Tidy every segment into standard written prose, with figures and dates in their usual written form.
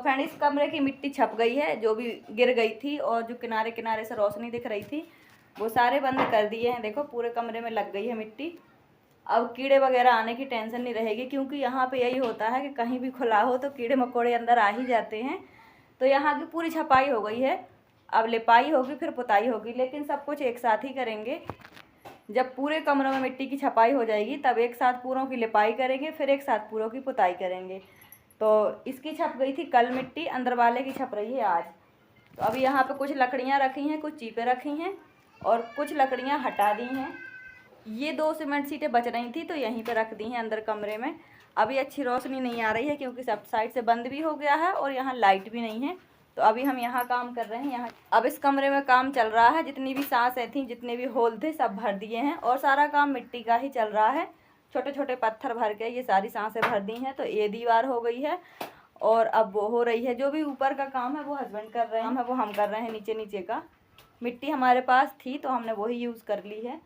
Friend इस कमरे की मिट्टी छप गई है, जो भी गिर गई थी और जो किनारे किनारे से रोशनी दिख रही थी वो सारे बंद कर दिए हैं। देखो पूरे कमरे में लग गई है मिट्टी। अब कीड़े वगैरह आने की टेंशन नहीं रहेगी, क्योंकि यहाँ पे यही होता है कि कहीं भी खुला हो तो कीड़े मकोड़े अंदर आ ही जाते हैं। तो यहाँ की पूरी छपाई हो गई है, अब लिपाई होगी फिर पुताई होगी, लेकिन सब कुछ एक साथ ही करेंगे। जब पूरे कमरों में मिट्टी की छपाई हो जाएगी तब एक साथ पूरों की लिपाई करेंगे, फिर एक साथ पूरों की पुताई करेंगे। तो इसकी छप गई थी कल मिट्टी, अंदर वाले की छप रही है आज। तो अभी यहाँ पे कुछ लकड़ियाँ रखी हैं, कुछ चीपे रखी हैं और कुछ लकड़ियाँ हटा दी हैं। ये 2 सीमेंट सीटें बच रही थी तो यहीं पे रख दी हैं अंदर कमरे में। अभी अच्छी रोशनी नहीं आ रही है क्योंकि सब साइड से बंद भी हो गया है और यहाँ लाइट भी नहीं है। तो अभी हम यहाँ काम कर रहे हैं। यहाँ अब इस कमरे में काम चल रहा है, जितनी भी सांसें थी, जितने भी होल थे सब भर दिए हैं और सारा काम मिट्टी का ही चल रहा है। छोटे छोटे पत्थर भर के ये सारी सांसें भर दी हैं। तो ये दीवार हो गई है और अब वो हो रही है। जो भी ऊपर का काम है वो हस्बैंड कर रहे हैं, वो हम कर रहे हैं। नीचे नीचे का मिट्टी हमारे पास थी तो हमने वही यूज़ कर ली है।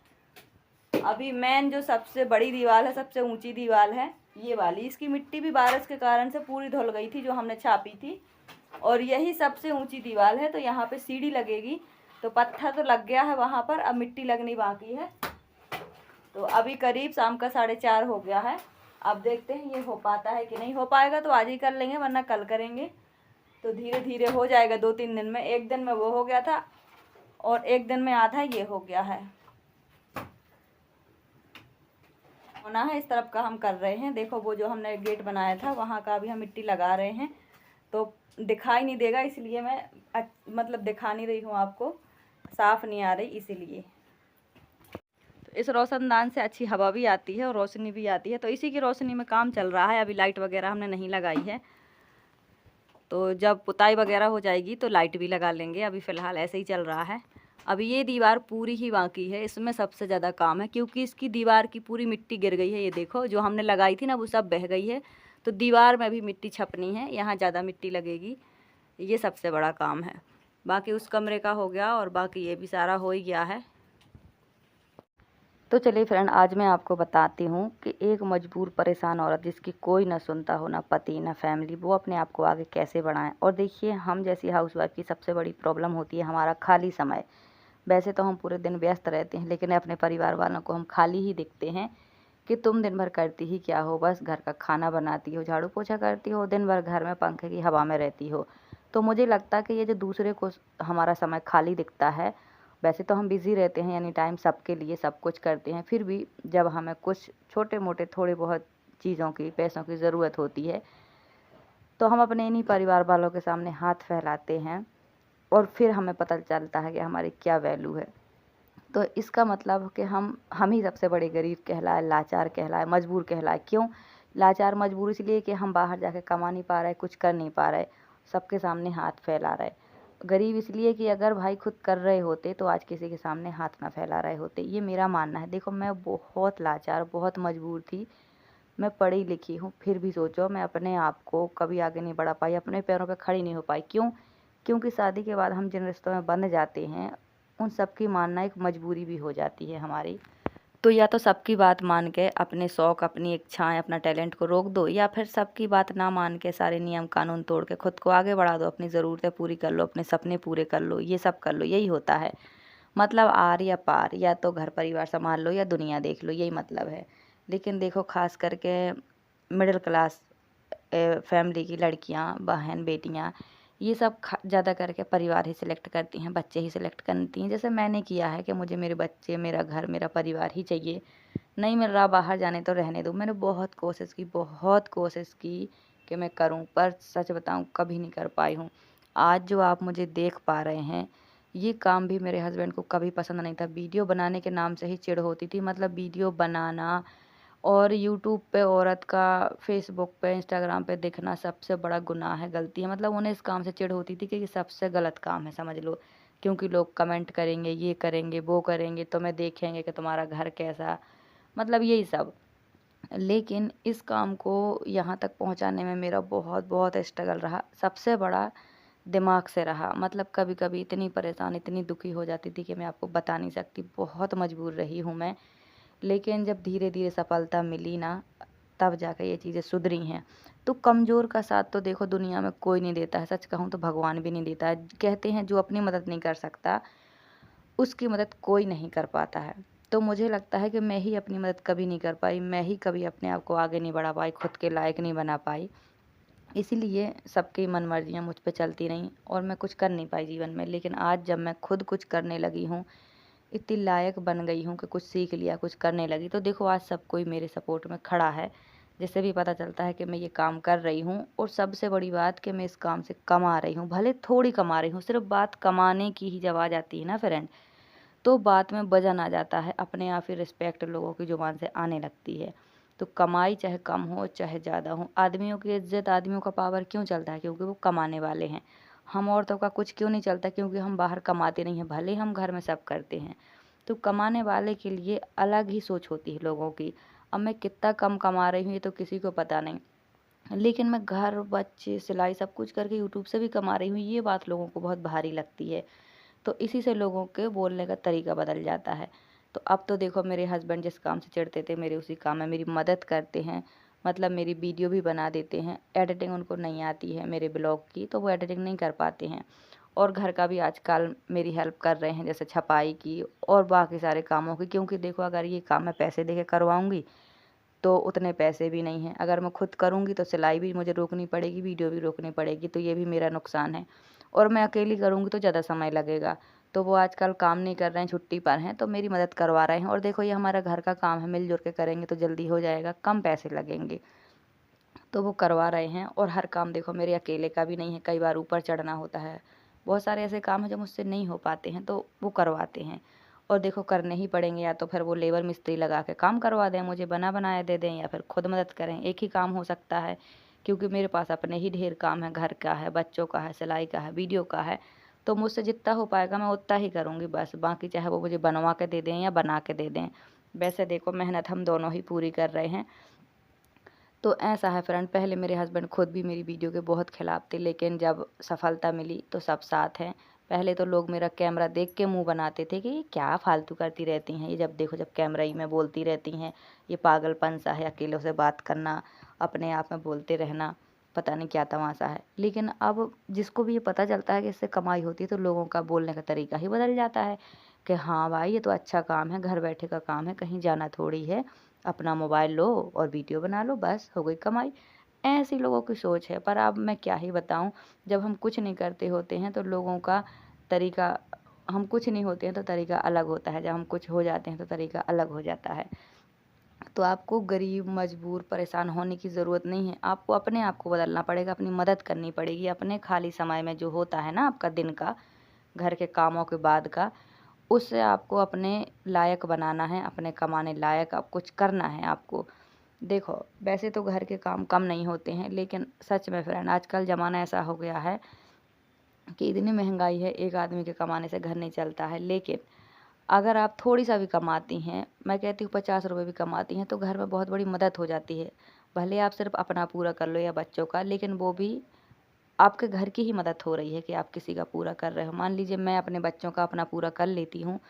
अभी मेन जो सबसे बड़ी दीवार है, सबसे ऊंची दीवार है ये वाली, इसकी मिट्टी भी बारिश के कारण से पूरी धुल गई थी जो हमने छापी थी। और यही सबसे ऊंची दीवार है। तो यहाँ पे सीढ़ी लगेगी। तो पत्थर तो लग गया है वहाँ पर, अब मिट्टी लगनी बाकी है। तो अभी करीब शाम का 4:30 हो गया है। अब देखते हैं ये हो पाता है कि नहीं। हो पाएगा तो आज ही कर लेंगे, वरना कल करेंगे। तो धीरे धीरे हो जाएगा 2-3 दिन में। एक दिन में वो हो गया था और एक दिन में आधा ये हो गया है। होना है इस तरफ का हम कर रहे हैं। देखो वो जो हमने गेट बनाया था वहाँ का अभी हम मिट्टी लगा रहे हैं। तो दिखाई नहीं देगा इसलिए मैं मतलब दिखा नहीं रही हूँ आपको, साफ़ नहीं आ रही इसीलिए। तो इस रोशनदान से अच्छी हवा भी आती है और रोशनी भी आती है। तो इसी की रोशनी में काम चल रहा है। अभी लाइट वगैरह हमने नहीं लगाई है, तो जब पुताई वगैरह हो जाएगी तो लाइट भी लगा लेंगे। अभी फ़िलहाल ऐसे ही चल रहा है। अभी ये दीवार पूरी ही बाकी है, इसमें सबसे ज़्यादा काम है क्योंकि इसकी दीवार की पूरी मिट्टी गिर गई है। ये देखो जो हमने लगाई थी ना वो सब बह गई है। तो दीवार में भी मिट्टी छपनी है, यहाँ ज़्यादा मिट्टी लगेगी। ये सबसे बड़ा काम है। बाकी उस कमरे का हो गया और बाकी ये भी सारा हो ही गया है। तो चलिए फ्रेंड, आज मैं आपको बताती हूँ कि एक मजबूर परेशान औरत जिसकी कोई ना सुनता हो, ना पति ना फैमिली, वो अपने आप को आगे कैसे बढ़ाएं। और देखिए हम जैसी हाउसवाइफ की सबसे बड़ी प्रॉब्लम होती है हमारा खाली समय। वैसे तो हम पूरे दिन व्यस्त रहते हैं, लेकिन अपने परिवार वालों को हम खाली ही दिखते हैं कि तुम दिन भर करती ही क्या हो, बस घर का खाना बनाती हो, झाड़ू पोछा करती हो, दिन भर घर में पंखे की हवा में रहती हो। तो मुझे लगता कि ये जो दूसरे को हमारा समय खाली दिखता है, वैसे तो हम बिज़ी रहते हैं, यानी टाइम सबके लिए सब कुछ करते हैं, फिर भी जब हमें कुछ छोटे मोटे थोड़े बहुत चीज़ों की, पैसों की ज़रूरत होती है तो हम अपने इन्हीं परिवार वालों के सामने हाथ फैलाते हैं और फिर हमें पता चलता है कि हमारी क्या वैल्यू है। तो इसका मतलब कि हम ही सबसे बड़े गरीब कहलाए, लाचार कहलाए, मजबूर कहलाए। क्यों लाचार मजबूर? इसलिए कि हम बाहर जाके कमा नहीं पा रहे, कुछ कर नहीं पा रहे, सबके सामने हाथ फैला रहे। गरीब इसलिए कि अगर भाई खुद कर रहे होते तो आज किसी के सामने हाथ ना फैला रहे होते। ये मेरा मानना है। देखो मैं बहुत लाचार, बहुत मजबूर थी। मैं पढ़ी लिखी हूँ, फिर भी सोचो मैं अपने आप को कभी आगे नहीं बढ़ा पाई, अपने पैरों पे खड़ी नहीं हो पाई। क्यों? क्योंकि शादी के बाद हम जिन रिश्तों में बंध जाते हैं उन सब की मानना एक मजबूरी भी हो जाती है हमारी। तो या तो सबकी बात मान के अपने शौक़, अपनी इच्छाएं, अपना टैलेंट को रोक दो, या फिर सबकी बात ना मान के सारे नियम कानून तोड़ के खुद को आगे बढ़ा दो, अपनी ज़रूरतें पूरी कर लो, अपने सपने पूरे कर लो, ये सब कर लो। यही होता है मतलब, आर या पार, या तो घर परिवार संभाल लो या दुनिया देख लो, यही मतलब है। लेकिन देखो खास करके मिडिल क्लास फैमिली की लड़कियां, बहन, बेटियां, ये सब ज़्यादा करके परिवार ही सिलेक्ट करती हैं, बच्चे ही सिलेक्ट करती हैं। जैसे मैंने किया है कि मुझे मेरे बच्चे, मेरा घर, मेरा परिवार ही चाहिए। नहीं मिल रहा बाहर जाने तो रहने दो। मैंने बहुत कोशिश की कि मैं करूं, पर सच बताऊं कभी नहीं कर पाई हूं। आज जो आप मुझे देख पा रहे हैं, ये काम भी मेरे हस्बैंड को कभी पसंद नहीं था। वीडियो बनाने के नाम से ही चिढ़ होती थी। मतलब वीडियो बनाना और यूट्यूब पे औरत का फेसबुक पे, इंस्टाग्राम पे दिखना सबसे बड़ा गुनाह है, गलती है। मतलब उन्हें इस काम से चिढ़ होती थी कि ये सबसे गलत काम है, समझ लो। क्योंकि लोग कमेंट करेंगे, ये करेंगे, वो करेंगे, तुम्हें देखेंगे कि तुम्हारा घर कैसा, मतलब यही सब। लेकिन इस काम को यहाँ तक पहुँचाने में मेरा बहुत बहुत स्ट्रगल रहा। सबसे बड़ा दिमाग से रहा। मतलब कभी कभी इतनी परेशान, इतनी दुखी हो जाती थी कि मैं आपको बता नहीं सकती। बहुत मजबूर रही हूँ मैं। लेकिन जब धीरे धीरे सफलता मिली ना, तब जाकर ये चीज़ें सुधरी हैं। तो कमज़ोर का साथ तो देखो दुनिया में कोई नहीं देता है, सच कहूँ तो भगवान भी नहीं देता है। कहते हैं जो अपनी मदद नहीं कर सकता, उसकी मदद कोई नहीं कर पाता है। तो मुझे लगता है कि मैं ही अपनी मदद कभी नहीं कर पाई, मैं ही कभी अपने आप को आगे नहीं बढ़ा पाई, खुद के लायक नहीं बना पाई। इसीलिए सबकी मनमर्जियाँ मुझ पे चलती रहीं और मैं कुछ कर नहीं पाई जीवन में। लेकिन आज जब मैं खुद कुछ करने लगी हूँ, इतनी लायक बन गई हूँ कि कुछ सीख लिया, कुछ करने लगी, तो देखो आज सब कोई मेरे सपोर्ट में खड़ा है। जिससे भी पता चलता है कि मैं ये काम कर रही हूँ और सबसे बड़ी बात कि मैं इस काम से कमा रही हूँ। भले थोड़ी कमा रही हूँ, सिर्फ़ बात कमाने की ही जब आ जाती है ना फ्रेंड, तो बात में वज़न आ जाता है, अपने आप ही रिस्पेक्ट लोगों की ज़ुबान से आने लगती है। तो कमाई चाहे कम हो, चाहे ज़्यादा हो, आदमियों की इज़्ज़त, आदमियों का पावर क्यों चलता है? क्योंकि वो कमाने वाले हैं। हम औरतों का कुछ क्यों नहीं चलता? क्योंकि हम बाहर कमाते नहीं हैं, भले ही हम घर में सब करते हैं। तो कमाने वाले के लिए अलग ही सोच होती है लोगों की। अब मैं कितना कम कमा रही हूँ, ये तो किसी को पता नहीं। लेकिन मैं घर, बच्चे, सिलाई सब कुछ करके यूट्यूब से भी कमा रही हूँ, ये बात लोगों को बहुत भारी लगती है। तो इसी से लोगों के बोलने का तरीका बदल जाता है। तो अब तो देखो मेरे हस्बैंड जिस काम से चिढ़ते थे, मेरे उसी काम में मेरी मदद करते हैं। मतलब मेरी वीडियो भी बना देते हैं। एडिटिंग उनको नहीं आती है मेरे ब्लॉग की, तो वो एडिटिंग नहीं कर पाते हैं। और घर का भी आजकल मेरी हेल्प कर रहे हैं, जैसे छपाई की और बाकी सारे कामों की। क्योंकि देखो अगर ये काम मैं पैसे दे के करवाऊँगी तो उतने पैसे भी नहीं हैं। अगर मैं खुद करूँगी तो सिलाई भी मुझे रोकनी पड़ेगी, वीडियो भी रोकनी पड़ेगी, तो ये भी मेरा नुकसान है। और मैं अकेली करूँगी तो ज़्यादा समय लगेगा। तो वो आजकल काम नहीं कर रहे हैं, छुट्टी पर हैं, तो मेरी मदद करवा रहे हैं। और देखो ये हमारा घर का काम है, मिल-जुल के करेंगे तो जल्दी हो जाएगा, कम पैसे लगेंगे। तो वो करवा रहे हैं और हर काम देखो मेरे अकेले का भी नहीं है, कई बार ऊपर चढ़ना होता है। बहुत सारे ऐसे काम हैं जो मुझसे नहीं हो पाते हैं, तो वो करवाते हैं। और देखो करने ही पड़ेंगे, या तो फिर वो लेबर मिस्त्री लगा के काम करवा दें, मुझे बना-बनाया दे दें, या फिर खुद मदद करें। एक ही काम हो सकता है, क्योंकि मेरे पास अपने ही ढेर काम है, घर का है, बच्चों का है, सिलाई का है, वीडियो का है। तो मुझसे जितना हो पाएगा मैं उतना ही करूँगी बस, बाकी चाहे वो मुझे बनवा के दे दें या बना के दे दें। वैसे देखो मेहनत हम दोनों ही पूरी कर रहे हैं। तो ऐसा है फ्रेंड, पहले मेरे हस्बैंड खुद भी मेरी वीडियो के बहुत खिलाफ थे, लेकिन जब सफलता मिली तो सब साथ हैं। पहले तो लोग मेरा कैमरा देख के मुंह बनाते थे कि ये क्या फालतू करती रहती हैं, ये जब देखो जब कैमरा ही में बोलती रहती हैं, ये पागलपन सा है अकेलों से बात करना, अपने आप में बोलते रहना, पता नहीं क्या तमाशा है। लेकिन अब जिसको भी ये पता चलता है कि इससे कमाई होती है, तो लोगों का बोलने का तरीका ही बदल जाता है कि हाँ भाई ये तो अच्छा काम है, घर बैठे का काम है, कहीं जाना थोड़ी है, अपना मोबाइल लो और वीडियो बना लो, बस हो गई कमाई। ऐसी लोगों की सोच है। पर अब मैं क्या ही बताऊँ, जब हम कुछ नहीं करते होते हैं तो लोगों का तरीका, हम कुछ नहीं होते हैं तो तरीका अलग होता है, जब हम कुछ हो जाते हैं तो तरीका अलग हो जाता है। तो आपको गरीब, मजबूर, परेशान होने की ज़रूरत नहीं है। आपको अपने आप को बदलना पड़ेगा, अपनी मदद करनी पड़ेगी। अपने खाली समय में जो होता है ना आपका दिन का, घर के कामों के बाद का, उससे आपको अपने लायक बनाना है, अपने कमाने लायक अब कुछ करना है आपको। देखो, वैसे तो घर के काम कम नहीं होते हैं, लेकिन सच में फ्रेंड आजकल ज़माना ऐसा हो गया है कि इतनी महँगाई है, एक आदमी के कमाने से घर नहीं चलता है। लेकिन अगर आप थोड़ी-सा भी कमाती हैं, मैं कहती हूँ 50 रुपए भी कमाती हैं, तो घर में बहुत बड़ी मदद हो जाती है। भले आप सिर्फ़ अपना पूरा कर लो या बच्चों का, लेकिन वो भी आपके घर की ही मदद हो रही है कि आप किसी का पूरा कर रहे हो। मान लीजिए मैं अपने बच्चों का अपना पूरा कर लेती हूँ,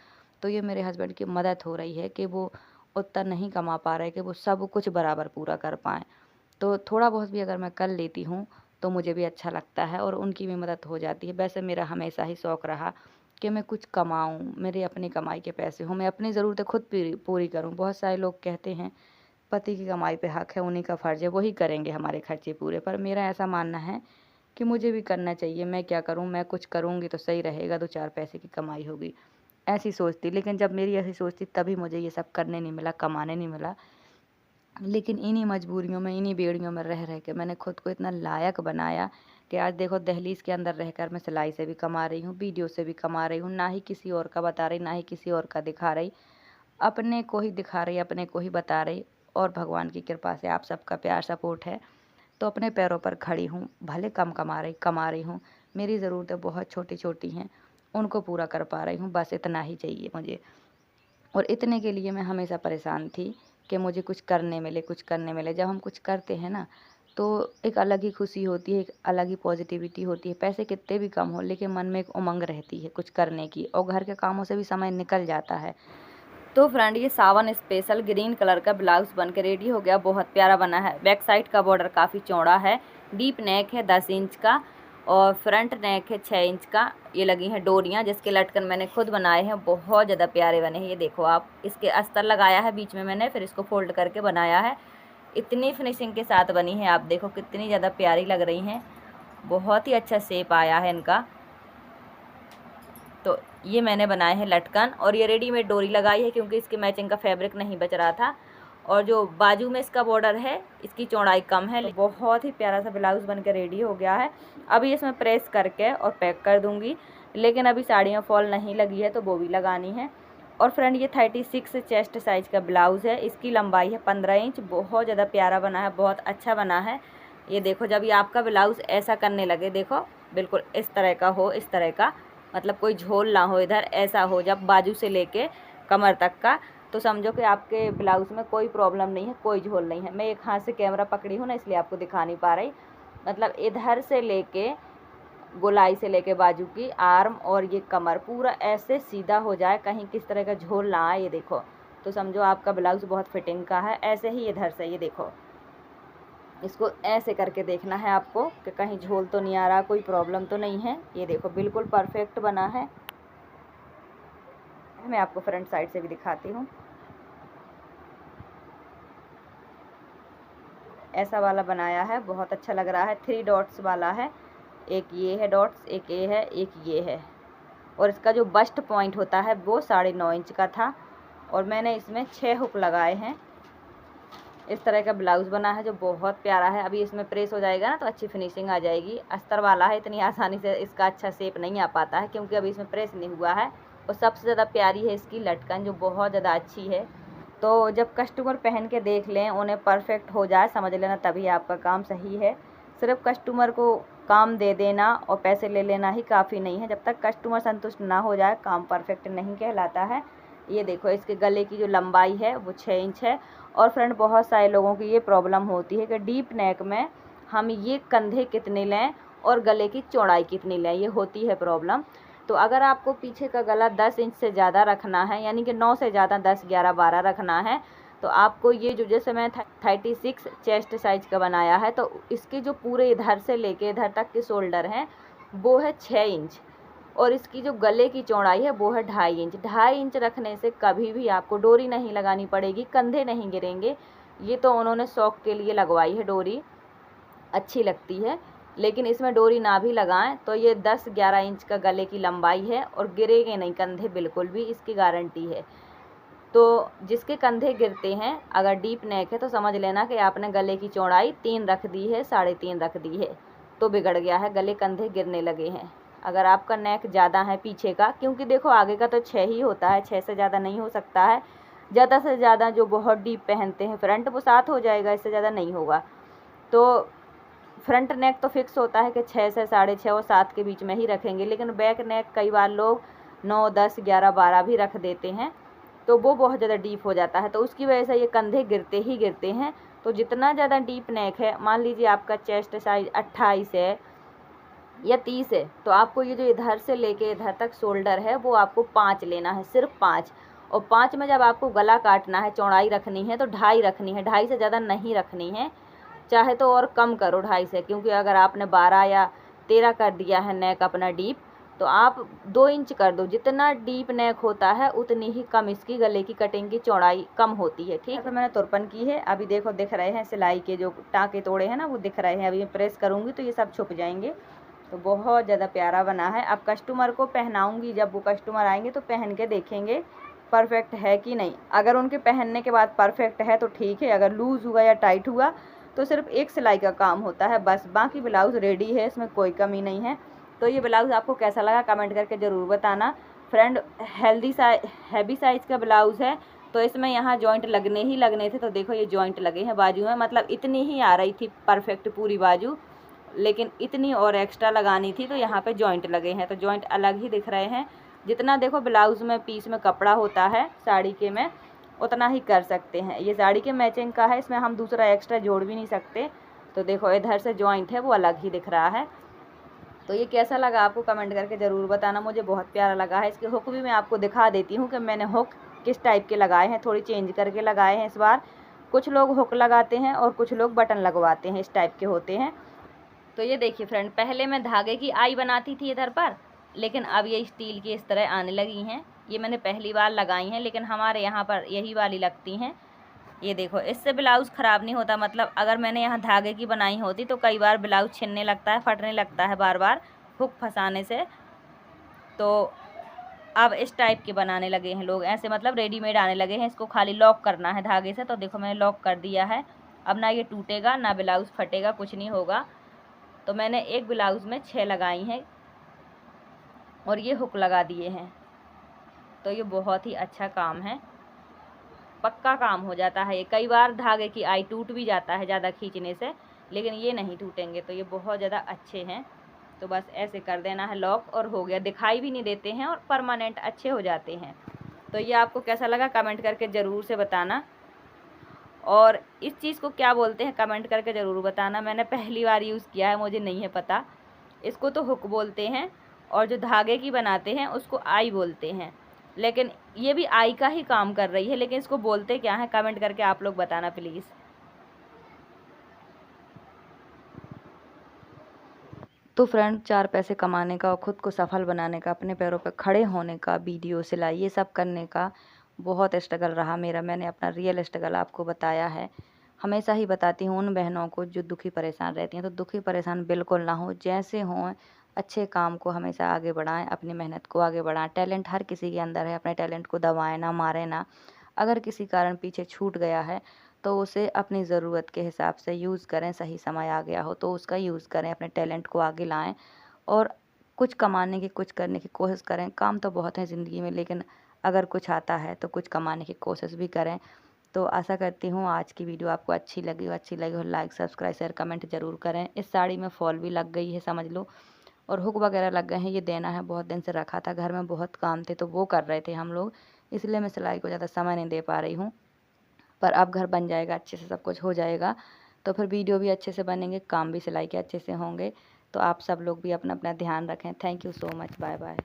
तो ये मेरे हस्बैंड की मदद हो रही है कि वो उतना नहीं कमा पा रहे कि वो सब कुछ बराबर पूरा कर पाएँ। तो थोड़ा बहुत भी अगर मैं कर लेती हूँ, तो मुझे भी अच्छा लगता है और उनकी भी मदद हो जाती है। वैसे मेरा हमेशा ही शौक रहा कि मैं कुछ कमाऊँ, मेरी अपनी कमाई के पैसे हों, मैं अपनी ज़रूरतें खुद पूरी पूरी करूँ। बहुत सारे लोग कहते हैं, पति की कमाई पे हक है, उन्हीं का फ़र्ज़ है, वही करेंगे हमारे खर्चे पूरे। पर मेरा ऐसा मानना है कि मुझे भी करना चाहिए। मैं क्या करूँ, मैं कुछ करूँगी तो सही रहेगा, 2-4 पैसे की कमाई होगी, ऐसी सोच थी। लेकिन जब मेरी ऐसी सोच थी तभी मुझे ये सब करने नहीं मिला, कमाने नहीं मिला। लेकिन इन्हीं मजबूरियों में, इन्हीं बेड़ियों में रह के मैंने खुद को इतना लायक बनाया कि आज देखो दहलीज के अंदर रहकर मैं सिलाई से भी कमा रही हूँ, वीडियो से भी कमा रही हूँ, ना ही किसी और का बता रही, ना ही किसी और का दिखा रही। अपने को ही दिखा रही, अपने को ही बता रही। और भगवान की कृपा से आप सबका प्यार सपोर्ट है, तो अपने पैरों पर खड़ी हूँ। भले कम कमा रही हूँ, मेरी ज़रूरतें बहुत छोटी-छोटी हैं, उनको पूरा कर पा रही हूँ, बस इतना ही चाहिए मुझे। और इतने के लिए मैं हमेशा परेशान थी कि मुझे कुछ करने मिले, कुछ करने मिले। जब हम कुछ करते हैं ना, तो एक अलग ही खुशी होती है, एक अलग ही पॉज़िटिविटी होती है। पैसे कितने भी कम हों, लेकिन मन में एक उमंग रहती है कुछ करने की, और घर के कामों से भी समय निकल जाता है। तो फ्रेंड ये सावन स्पेशल ग्रीन कलर का ब्लाउज बन के रेडी हो गया। बहुत प्यारा बना है। बैक साइड का बॉर्डर काफ़ी चौड़ा है, डीप नेक है 10 इंच का और फ्रंट नेक है 6 इंच का। ये लगी हैं डोरियाँ जिसके लटकन मैंने खुद बनाए हैं, बहुत ज़्यादा प्यारे बने हैं। ये देखो आप, इसके अस्तर लगाया है बीच में मैंने, फिर इसको फोल्ड करके बनाया है। इतनी फिनिशिंग के साथ बनी है, आप देखो कितनी ज़्यादा प्यारी लग रही हैं। बहुत ही अच्छा शेप आया है इनका। तो ये मैंने बनाए हैं लटकन और ये रेडीमेड डोरी लगाई है क्योंकि इसके मैचिंग का फैब्रिक नहीं बच रहा था। और जो बाजू में इसका बॉर्डर है इसकी चौड़ाई कम है। तो बहुत ही प्यारा सा ब्लाउज़ बन के रेडी हो गया है। अभी इसमें प्रेस करके और पैक कर दूंगी, लेकिन अभी साड़ी में फॉल नहीं लगी है तो वो भी लगानी है। और फ्रेंड ये 36 चेस्ट साइज़ का ब्लाउज़ है, इसकी लंबाई है 15 इंच। बहुत ज़्यादा प्यारा बना है, बहुत अच्छा बना है। ये देखो, जब ये आपका ब्लाउज़ ऐसा करने लगे, देखो बिल्कुल इस तरह का हो, इस तरह का, मतलब कोई झोल ना हो इधर, ऐसा हो जब बाजू से लेके कमर तक का, तो समझो कि आपके ब्लाउज़ में कोई प्रॉब्लम नहीं है, कोई झोल नहीं है। मैं एक हाथ से कैमरा पकड़ी हूँ ना, इसलिए आपको दिखा नहीं पा रही। मतलब इधर से लेके गोलाई से लेके बाजू की आर्म और ये कमर पूरा ऐसे सीधा हो जाए, कहीं किस तरह का झोल ना आए, ये देखो, तो समझो आपका ब्लाउज़ बहुत फिटिंग का है। ऐसे ही इधर से, ये देखो, इसको ऐसे करके देखना है आपको कि कहीं झोल तो नहीं आ रहा, कोई प्रॉब्लम तो नहीं है। ये देखो बिल्कुल परफेक्ट बना है। मैं आपको फ्रंट साइड से भी दिखाती हूँ। ऐसा वाला बनाया है, बहुत अच्छा लग रहा है। 3 डॉट्स वाला है, एक ये है डॉट्स, एक ये है, एक ये है। और इसका जो बस्ट पॉइंट होता है वो 9.5 इंच का था और मैंने इसमें 6 हुक लगाए हैं। इस तरह का ब्लाउज़ बना है जो बहुत प्यारा है। अभी इसमें प्रेस हो जाएगा ना तो अच्छी फिनिशिंग आ जाएगी। अस्तर वाला है, इतनी आसानी से इसका अच्छा शेप नहीं आ पाता है क्योंकि अभी इसमें प्रेस नहीं हुआ है। और सबसे ज़्यादा प्यारी है इसकी लटकन, जो बहुत ज़्यादा अच्छी है। तो जब कस्टमर पहन के देख लें, उन्हें परफेक्ट हो जाए, समझ लेना तभी आपका काम सही है। सिर्फ कस्टमर को काम दे देना और पैसे ले लेना ही काफ़ी नहीं है। जब तक कस्टमर संतुष्ट ना हो जाए, काम परफेक्ट नहीं कहलाता है। ये देखो, इसके गले की जो लंबाई है वो 6 इंच है। और फ्रेंड, बहुत सारे लोगों की ये प्रॉब्लम होती है कि डीप नेक में हम ये कंधे कितने लें और गले की चौड़ाई कितनी लें, ये होती है प्रॉब्लम। तो अगर आपको पीछे का गला 10 इंच से ज़्यादा रखना है, यानी कि 9 से ज़्यादा 10, 11, 12 रखना है, तो आपको ये जो, जैसे मैं 36 चेस्ट साइज़ का बनाया है, तो इसके जो पूरे इधर से लेके इधर तक के शोल्डर हैं वो है 6 इंच और इसकी जो गले की चौड़ाई है वो है 2.5 इंच। 2.5 इंच रखने से कभी भी आपको डोरी नहीं लगानी पड़ेगी, कंधे नहीं गिरेंगे। ये तो उन्होंने शौक के लिए लगवाई है डोरी, अच्छी लगती है, लेकिन इसमें डोरी ना भी लगाएं तो ये 10-11 इंच का गले की लंबाई है और गिरेंगे नहीं कंधे बिल्कुल भी, इसकी गारंटी है। तो जिसके कंधे गिरते हैं, अगर डीप नेक है, तो समझ लेना कि आपने गले की चौड़ाई 3 रख दी है, 3.5 रख दी है, तो बिगड़ गया है, गले कंधे गिरने लगे हैं। अगर आपका नेक ज़्यादा है पीछे का, क्योंकि देखो आगे का तो 6 ही होता है, 6 से ज़्यादा नहीं हो सकता है। ज़्यादा से ज़्यादा जो बहुत डीप पहनते हैं फ्रंट, वो 7 हो जाएगा, इससे ज़्यादा नहीं होगा। तो फ्रंट नेक तो फिक्स होता है कि 6 से 6.5 और 7 के बीच में ही रखेंगे, लेकिन बैक नेक कई बार लोग 9, 10, 11, 12 भी रख देते हैं, तो वो बहुत ज़्यादा डीप हो जाता है, तो उसकी वजह से ये कंधे गिरते ही गिरते हैं। तो जितना ज़्यादा डीप नेक है, मान लीजिए आपका चेस्ट साइज 28 है या 30 है, तो आपको ये जो इधर से लेके इधर तक शोल्डर है वो आपको 5 लेना है, सिर्फ 5। और 5 में जब आपको गला काटना है, चौड़ाई रखनी है, तो 2.5 रखनी है, 2.5 से ज़्यादा नहीं रखनी है। चाहे तो और कम करो 2.5 से, क्योंकि अगर आपने 12 या 13 कर दिया है नेक अपना डीप, तो आप 2 इंच कर दो। जितना डीप नेक होता है उतनी ही कम इसकी गले की कटिंग की चौड़ाई कम होती है, ठीक है। तो मैंने तुरपन की है, अभी देखो दिख रहे हैं सिलाई के जो टाँके तोड़े हैं ना, वो दिख रहे हैं। अभी मैं प्रेस करूँगी तो ये सब छुप जाएंगे। तो बहुत ज़्यादा प्यारा बना है। अब कस्टमर को पहनाऊँगी, जब वो कस्टमर आएंगे तो पहन के देखेंगे परफेक्ट है कि नहीं। अगर उनके पहनने के बाद परफेक्ट है तो ठीक है, अगर लूज़ हुआ या टाइट हुआ तो सिर्फ एक सिलाई का काम होता है बस, बाकी ब्लाउज़ रेडी है, इसमें कोई कमी नहीं है। तो ये ब्लाउज़ आपको कैसा लगा कमेंट करके ज़रूर बताना। फ्रेंड, हैवी साइज़ का ब्लाउज़ है, तो इसमें यहाँ जॉइंट लगने ही लगने थे। तो देखो ये जॉइंट लगे हैं बाजू में, मतलब इतनी ही आ रही थी परफेक्ट पूरी बाजू, लेकिन इतनी और एक्स्ट्रा लगानी थी, तो यहाँ पे जॉइंट लगे हैं, तो जॉइंट अलग ही दिख रहे हैं। जितना देखो ब्लाउज़ में पीस में कपड़ा होता है साड़ी के में, उतना ही कर सकते हैं। ये साड़ी के मैचिंग का है, इसमें हम दूसरा एक्स्ट्रा जोड़ भी नहीं सकते। तो देखो इधर से जॉइंट है वो अलग ही दिख रहा है। तो ये कैसा लगा आपको कमेंट करके ज़रूर बताना, मुझे बहुत प्यारा लगा है। इसके हुक भी मैं आपको दिखा देती हूँ कि मैंने हुक किस टाइप के लगाए हैं, थोड़ी चेंज करके लगाए हैं इस बार। कुछ लोग हुक लगाते हैं और कुछ लोग बटन लगवाते हैं, इस टाइप के होते हैं। तो ये देखिए फ्रेंड, पहले मैं धागे की आई बनाती थी इधर पर, लेकिन अब ये स्टील की इस तरह आने लगी हैं। ये मैंने पहली बार लगाई हैं, लेकिन हमारे यहाँ पर यही वाली लगती हैं। ये देखो, इससे ब्लाउज़ ख़राब नहीं होता। मतलब अगर मैंने यहाँ धागे की बनाई होती तो कई बार ब्लाउज़ छिनने लगता है, फटने लगता है बार बार हुक फंसाने से। तो अब इस टाइप के बनाने लगे हैं लोग, ऐसे मतलब रेडीमेड आने लगे हैं। इसको खाली लॉक करना है धागे से। तो देखो मैंने लॉक कर दिया है। अब ना ये टूटेगा ना ब्लाउज़ फटेगा, कुछ नहीं होगा। तो मैंने एक ब्लाउज़ में 6 लगाई हैं और ये हुक लगा दिए हैं। तो ये बहुत ही अच्छा काम है, पक्का काम हो जाता है ये। कई बार धागे की आई टूट भी जाता है ज़्यादा खींचने से, लेकिन ये नहीं टूटेंगे। तो ये बहुत ज़्यादा अच्छे हैं। तो बस ऐसे कर देना है लॉक और हो गया। दिखाई भी नहीं देते हैं और परमानेंट अच्छे हो जाते हैं। तो ये आपको कैसा लगा कमेंट करके ज़रूर से बताना, और इस चीज़ को क्या बोलते हैं कमेंट करके ज़रूर बताना। मैंने पहली बार यूज़ किया है, मुझे नहीं है पता। इसको तो हुक बोलते हैं और जो धागे की बनाते हैं उसको आई बोलते हैं। लेकिन ये भी आई का ही काम कर रही है, लेकिन इसको बोलते क्या है कमेंट करके आप लोग बताना प्लीज़। तो फ्रेंड, 4 पैसे कमाने का और ख़ुद को सफल बनाने का, अपने पैरों पर खड़े होने का, वीडियो सिलाई ये सब करने का बहुत स्ट्रगल रहा मेरा। मैंने अपना रियल स्ट्रगल आपको बताया है। हमेशा ही बताती हूँ उन बहनों को जो दुखी परेशान रहती हैं, तो दुखी परेशान बिल्कुल ना हो, जैसे हों अच्छे काम को हमेशा आगे बढ़ाएं, अपनी मेहनत को आगे बढ़ाएं। टैलेंट हर किसी के अंदर है, अपने टैलेंट को दबाएं ना, मारें ना। अगर किसी कारण पीछे छूट गया है तो उसे अपनी ज़रूरत के हिसाब से यूज़ करें। सही समय आ गया हो तो उसका यूज़ करें, अपने टैलेंट को आगे लाएं और कुछ कमाने की, कुछ करने की कोशिश करें। काम तो बहुत है ज़िंदगी में, लेकिन अगर कुछ आता है तो कुछ कमाने की कोशिश भी करें। तो आशा करती हूँ आज की वीडियो आपको अच्छी लगी हो लाइक सब्सक्राइब शेयर कमेंट ज़रूर करें। इस साड़ी में फॉल भी लग गई है समझ लो, और हुक वगैरह लग गए हैं। ये देना है, बहुत दिन से रखा था, घर में बहुत काम थे तो वो कर रहे थे हम लोग, इसलिए मैं सिलाई को ज़्यादा समय नहीं दे पा रही हूँ। पर अब घर बन जाएगा, अच्छे से सब कुछ हो जाएगा, तो फिर वीडियो भी अच्छे से बनेंगे, काम भी सिलाई के अच्छे से होंगे। तो आप सब लोग भी अपना अपना ध्यान रखें। Thank you so much, bye bye.